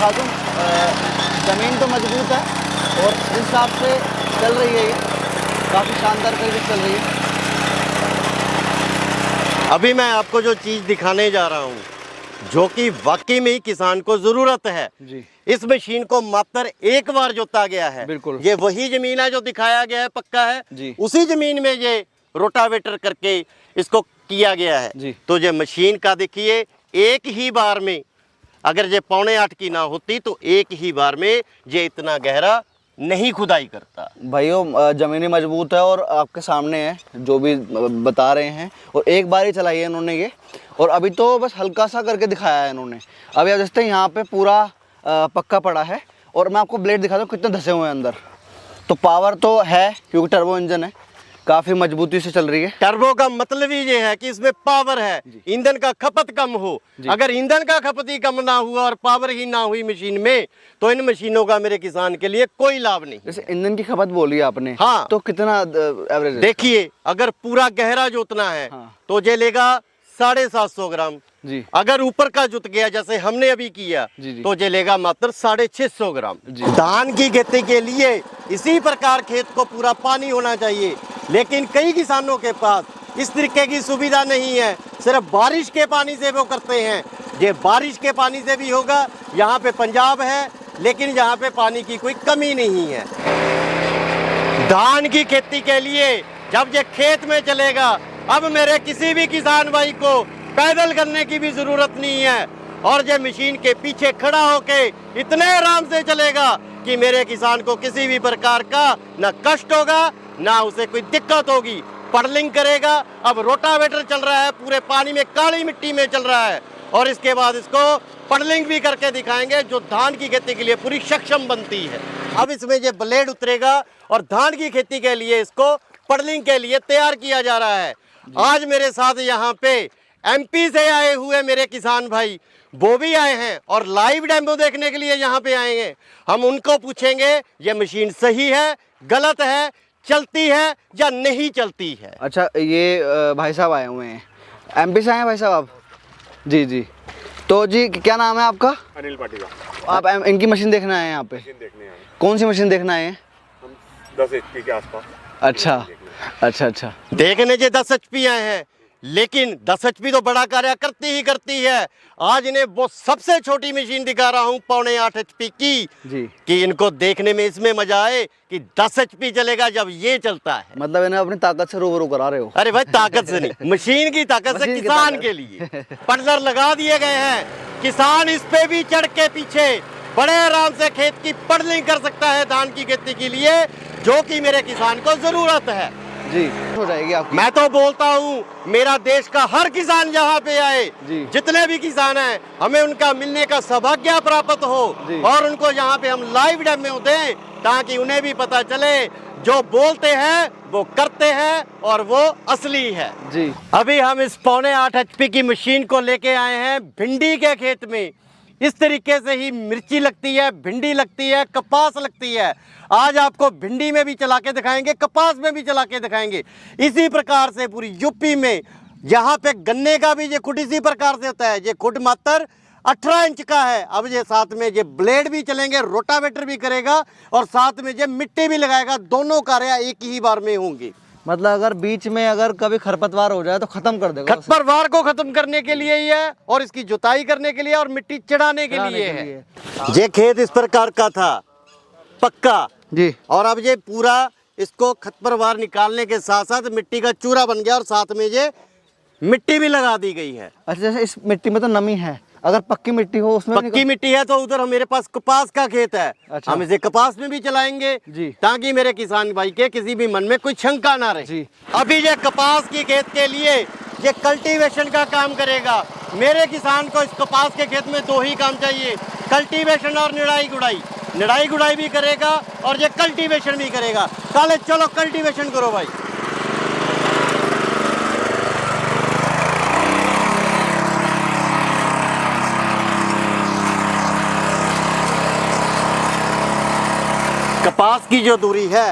दिखा दूँ, ज़मीन तो मजबूत है और इस हिसाब से चल रही है, ये काफ़ी शानदार तरीके से चल रही है। अभी मैं आपको जो चीज़ दिखाने जा रहा हूँ, जो कि वाकई में ही किसान को ज़रूरत है जी। इस मशीन को मात्र एक बार जोता गया है। बिल्कुल। ये वही ज़मीन है जो दिखाया गया है, पक्का है जी। उसी ज़मीन में ये रोटावेटर करके इसको किया गया है। जी। तो ये मशीन का देखिए, एक ही बार में अगर ये 7.25 की ना होती तो एक ही बार में ये इतना गहरा नहीं खुदाई करता। भाइयों, ज़मीनें मजबूत है और आपके सामने है जो भी बता रहे हैं, और एक बार ही चलाई है इन्होंने ये, और अभी तो बस हल्का सा करके दिखाया है इन्होंने। अभी आप देखते हैं यहाँ पे पूरा पक्का पड़ा है, और मैं आपको ब्लेड दिखा दूँ कितने धसे हुए हैं अंदर। तो पावर तो है क्योंकि टर्बो इंजन है, काफ़ी मजबूती से चल रही है। टर्बो का मतलब ही ये है कि इसमें पावर है, ईंधन का खपत कम हो। अगर ईंधन का खपत ही कम ना हुआ और पावर ही ना हुई मशीन में, तो इन मशीनों का मेरे किसान के लिए कोई लाभ नहीं। जैसे ईंधन की खपत बोली आपने, हाँ। तो कितना एवरेज है? देखिए, अगर पूरा गहरा जोतना है हाँ। तो ये लेगा 750 ग्राम। जी। अगर ऊपर का जुत गया जैसे हमने अभी किया, जी। तो ये लेगा मात्र 650 ग्राम। जी। धान की खेती के लिए इसी प्रकार खेत को पूरा पानी होना चाहिए, लेकिन कई किसानों के पास इस तरीके की सुविधा नहीं है, सिर्फ बारिश के पानी से वो करते हैं। ये बारिश के पानी से भी होगा, यहाँ पे पंजाब है लेकिन यहाँ पे पानी की कोई कमी नहीं है। धान की खेती के लिए जब ये खेत में चलेगा, अब मेरे किसी भी किसान भाई को पैदल करने की भी जरूरत नहीं है, और ये मशीन के पीछे खड़ा होके इतने आराम से चलेगा कि मेरे किसान को किसी भी प्रकार का ना कष्ट होगा ना उसे कोई दिक्कत होगी। पडलिंग करेगा, अब रोटावेटर चल रहा है, पूरे पानी में काली मिट्टी में चल रहा है, और इसके बाद इसको पडलिंग भी करके दिखाएंगे जो धान की खेती के लिए पूरी सक्षम बनती है। अब इसमें ये ब्लेड उतरेगा और धान की खेती के लिए इसको पडलिंग के लिए तैयार किया जा रहा है। आज मेरे साथ यहाँ पे MP से आए हुए मेरे किसान भाई वो भी आए हैं और लाइव डेमो देखने के लिए यहाँ पे आए हैं। हम उनको पूछेंगे ये मशीन सही है, गलत है, चलती है या नहीं चलती है। अच्छा, ये भाई साहब आए हुए हैं, MP से आए हैं भाई साहब आप? जी जी। तो जी क्या नाम है आपका? अनिल पाटिल। आप इनकी मशीन देखने आए हैं यहाँ पे? देखने आए। कौन सी मशीन देखने आए हैं? हम 10 HP के आसपास। अच्छा अच्छा अच्छा। देखने के 10 HP आए हैं, लेकिन 10 HP तो बड़ा कार्य करती है। आज इन्हें वो सबसे छोटी मशीन दिखा रहा हूँ 7.25 HP की जी। कि इनको देखने में इसमें मजा आए कि 10 HP चलेगा जब ये चलता है। मतलब इन्हें अपनी ताकत से रूबरू करा रहे हो? अरे भाई, ताकत से नहीं, मशीन की ताकत से, मशीन की किसान ताकत। के लिए पटलर लगा दिए गए हैं। किसान इस पे भी चढ़ के पीछे बड़े आराम से खेत की पडलिंग कर सकता है धान की खेती के लिए, जो कि मेरे किसान को जरूरत है। जी, हो जाएगी आपकी। मैं तो बोलता हूँ मेरा देश का हर किसान यहाँ पे आए, जी। जितने भी किसान हैं, हमें उनका मिलने का सौभाग्य प्राप्त हो, जी। और उनको यहाँ पे हम लाइव डेमो दें ताकि उन्हें भी पता चले जो बोलते हैं वो करते हैं और वो असली है। जी। अभी हम इस 7.25 HP की मशीन को लेके आए हैं भिंडी के खेत में। इस तरीके से ही मिर्ची लगती है, भिंडी लगती है, कपास लगती है। आज आपको भिंडी में भी चला के दिखाएंगे, कपास में भी चला के दिखाएंगे। इसी प्रकार से पूरी यूपी में यहाँ पे गन्ने का भी ये खुड इसी प्रकार से होता है। ये खुड मात्र 18 इंच का है। अब ये साथ में ये ब्लेड भी चलेंगे, रोटावेटर भी करेगा और साथ में ये मिट्टी भी लगाएगा। दोनों कार्य एक ही बार में होंगे। मतलब अगर बीच में अगर कभी खरपतवार हो जाए तो खत्म कर देगा? खरपतवार को खत्म करने के लिए ही है, और इसकी जुताई करने के लिए और मिट्टी चढ़ाने के लिए है। ये खेत इस प्रकार का था, पक्का जी। और अब ये पूरा इसको खरपतवार निकालने के साथ साथ मिट्टी का चूरा बन गया और साथ में ये मिट्टी भी लगा दी गई है। अच्छा, जैसे इस मिट्टी में तो नमी है, अगर पक्की मिट्टी हो उसमें पक्की मिट्टी है तो उधर मेरे पास कपास का खेत है। अच्छा। हम इसे कपास में भी चलाएंगे जी। ताकि मेरे किसान भाई के किसी भी मन में कोई शंका ना रहे। जी। अभी ये कपास की खेत के लिए ये कल्टीवेशन का काम करेगा। मेरे किसान को इस कपास के खेत में 2 ही काम चाहिए, कल्टीवेशन और निड़ाई गुड़ाई। निड़ाई गुड़ाई भी करेगा और ये कल्टीवेशन भी करेगा। काले चलो कल्टीवेशन करो भाई। कपास की जो दूरी है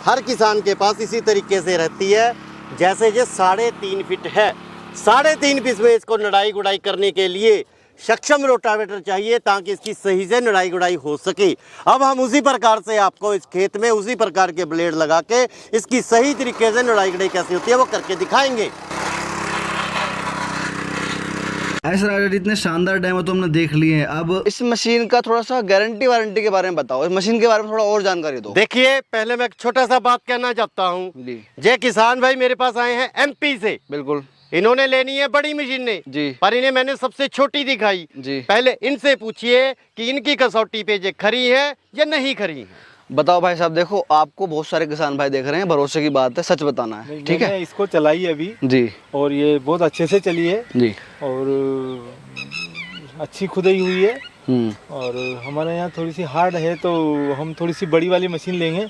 हर किसान के पास इसी तरीके से रहती है, जैसे ये 3.5 फीट है। 3.5 फीट में इसको निड़ाई गुड़ाई करने के लिए सक्षम रोटावेटर चाहिए ताकि इसकी सही से निराई गुड़ाई हो सके। अब हम उसी प्रकार से आपको इस खेत में उसी प्रकार के ब्लेड लगा के इसकी सही तरीके से निराई गुड़ाई कैसे होती है वो करके दिखाएंगे। ऐसा राजा जी, इतने शानदार डेमो तो हमने देख लिए हैं। अब इस मशीन का थोड़ा सा गारंटी वारंटी के बारे में बताओ, इस मशीन के बारे में थोड़ा और जानकारी दो। देखिए, पहले मैं एक छोटा सा बात कहना चाहता हूँ। जी जे किसान भाई मेरे पास आए हैं एमपी से, बिल्कुल, इन्होंने लेनी है बड़ी मशीनें जी, पर इन्हें मैंने सबसे छोटी दिखाई। जी, पहले इनसे पूछिए कि इनकी कसौटी पे ये खरी है या नहीं खरी है। बताओ भाई साहब। देखो, आपको बहुत सारे किसान भाई देख रहे हैं, भरोसे की बात है, सच बताना है, ठीक है। मैंने इसको चलाई अभी जी और ये बहुत अच्छे से चली है जी। और अच्छी खुदाई हुई है। और हमारे यहाँ थोड़ी सी हार्ड है तो हम थोड़ी सी बड़ी वाली मशीन लेंगे,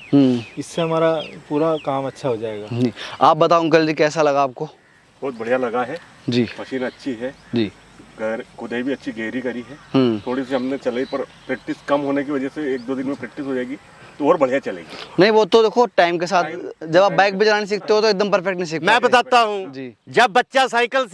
इससे हमारा पूरा काम अच्छा हो जाएगा। जी, आप बताओ अंकल जी, कैसा लगा आपको? बहुत बढ़िया लगा है जी, मशीन अच्छी है जी, खुदाई भी अच्छी गहरी करी है। थोड़ी सी हमने चलाई पर प्रैक्टिस कम होने की वजह से 1-2 दिन में प्रैक्टिस हो जाएगी तो और बढ़िया चलेगी। नहीं वो तो देखो टाइम के साथ, जब आप बाइक भी चलाने सीखते हो तो एकदम परफेक्ट नहीं सीख मैं पाते। बताता हूँ, जी, जब बच्चा साइकिल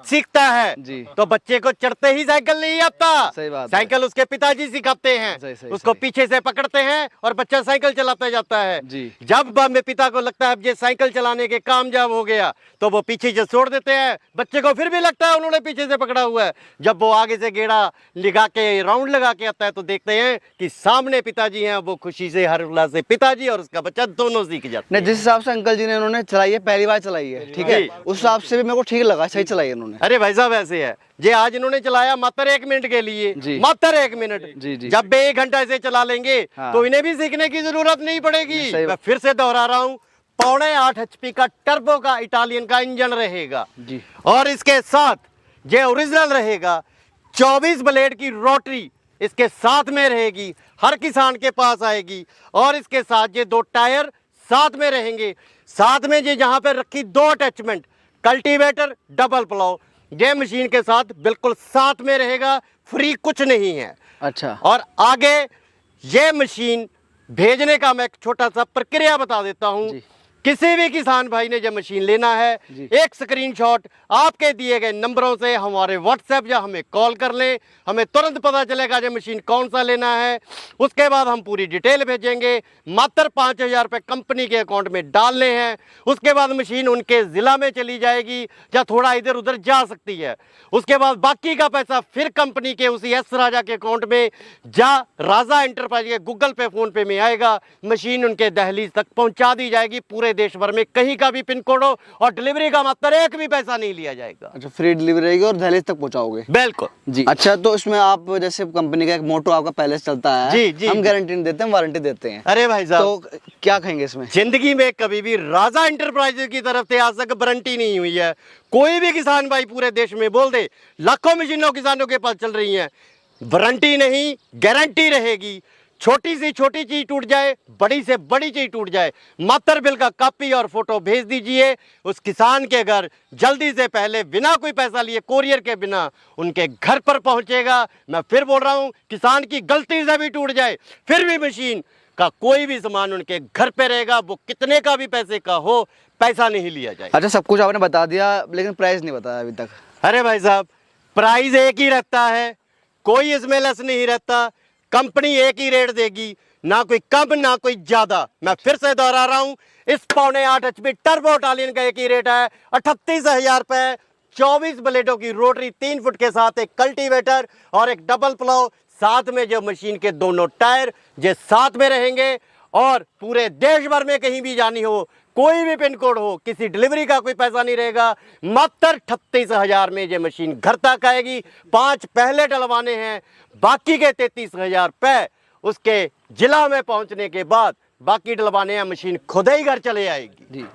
सीखता है जी, तो बच्चे को चढ़ते ही साइकिल नहीं आता। सही बात है। साइकिल उसके पिताजी सिखाते हैं, सही, सही, उसको सही। पीछे से पकड़ते हैं और बच्चा साइकिल चलाता जाता है। जी। जब मेरे पिता को लगता है अब ये साइकिल चलाने के कामयाब हो गया तो वो पीछे से छोड़ देते हैं, बच्चे को फिर भी लगता है उन्होंने पीछे से पकड़ा हुआ है। जब वो आगे से गेड़ा लगा के राउंड लगा के आता है तो देखते हैं कि सामने पिताजी हैं, वो खुशी से हर उल्लास से पिताजी और उसका बच्चा दोनों सीख जाते नहीं, हैं। जिस हिसाब से अंकल जी ने इन्होंने चलाई है, पहली बार चलाई है, ठीक है, जी। उस हिसाब से भी मेरे को ठीक लगा, सही चलाई है इन्होंने। अरे भाई साहब ऐसे है, ये आज इन्होंने चलाया मात्र 1 मिनट के लिए, जी। मात्र 1 मिनट। जी, जी। जब वे 1 घंटा ऐसे चला लेंगे हाँ। तो इन्हें भी सीखने की जरूरत नहीं पड़ेगी। सही मैं बात। फिर से दोहरा रहा हूँ, 8.5 HP का टर्बो का इटालियन का इंजन रहेगा जी, और इसके साथ ये ओरिजिनल रहेगा। 24 ब्लेड की रोटरी इसके साथ में रहेगी, हर किसान के पास आएगी। और इसके साथ ये 2 टायर साथ में रहेंगे। साथ में ये यहाँ पे रखी 2 अटैचमेंट, कल्टीवेटर, डबल प्लाव, ये मशीन के साथ बिल्कुल साथ में रहेगा, फ्री कुछ नहीं है। अच्छा, और आगे ये मशीन भेजने का मैं एक छोटा सा प्रक्रिया बता देता हूँ। जी। किसी भी किसान भाई ने जब मशीन लेना है, जी। एक स्क्रीनशॉट आपके दिए गए नंबरों से हमारे व्हाट्सएप या हमें कॉल कर लें, हमें तुरंत पता चलेगा जो मशीन कौन सा लेना है। उसके बाद हम पूरी डिटेल भेजेंगे, मात्र 5,000 रुपये कंपनी के अकाउंट में डालने हैं। उसके बाद मशीन उनके ज़िला में चली जाएगी या थोड़ा इधर उधर जा सकती है। उसके बाद बाकी का पैसा फिर कंपनी के उसी एस राजा के अकाउंट में जा राजा एंटरप्राइज के गूगल पे फ़ोन पे में आएगा। मशीन उनके दहलीज तक पहुंचा दी जाएगी, पूरे देश भर में कहीं का भी पिन कोड हो, और डिलीवरी का मात्र 1 भी पैसा नहीं लिया जाएगा। अच्छा, फ्री डिलीवरी रहेगी और दहलीज तक पहुंचाओगे? बिल्कुल जी। अच्छा, तो इसमें आप जैसे कंपनी का एक मोटो आपका पहले से चलता है, जी, जी, हम जी। गारंटी नहीं देते, हम वारंटी देते हैं। अरे भाई साहब, तो क्या कहेंगे इसमें? जिंदगी में कभी भी राजा एंटरप्राइजेज की तरफ से आज तक वारंटी नहीं हुई है। कोई भी किसान भाई पूरे देश में बोल दे, लाखों मशीनों किसानों के पास चल रही हैं, वारंटी नहीं गारंटी रहेगी। छोटी सी छोटी चीज टूट जाए, बड़ी से बड़ी चीज टूट जाए, मात्र बिल का कॉपी और फोटो भेज दीजिए, उस किसान के घर जल्दी से पहले बिना कोई पैसा लिए कोरियर के बिना उनके घर पर पहुंचेगा। मैं फिर बोल रहा हूं, किसान की गलती से भी टूट जाए फिर भी मशीन का कोई भी सामान उनके घर पे रहेगा, वो कितने का भी पैसे का हो, पैसा नहीं लिया जाए। अच्छा, सब कुछ आपने बता दिया लेकिन प्राइस नहीं बताया अभी तक। अरे भाई साहब, प्राइस एक ही रहता है, कोई इसमें लेस नहीं रहता। कंपनी एक ही रेट देगी, ना कोई कम ना कोई ज्यादा। मैं फिर से दोहरा रहा हूं, इस 8.5 HP टर्बो इटालियन का एक ही रेट है 38,000 रुपए। 24 ब्लेडों की रोटरी 3 फुट के साथ एक कल्टीवेटर और एक डबल प्लाव, साथ में जो मशीन के दोनों टायर ये साथ में रहेंगे। और पूरे देश भर में कहीं भी जानी हो, कोई भी पिन कोड हो, किसी डिलीवरी का कोई पैसा नहीं रहेगा। मात्र 38,000 में ये मशीन घर तक आएगी। 5 पहले डलवाने हैं, बाकी के 33,000 रुपये उसके जिला में पहुंचने के बाद बाकी डलवाने हैं, मशीन खुद ही घर चले आएगी। जी।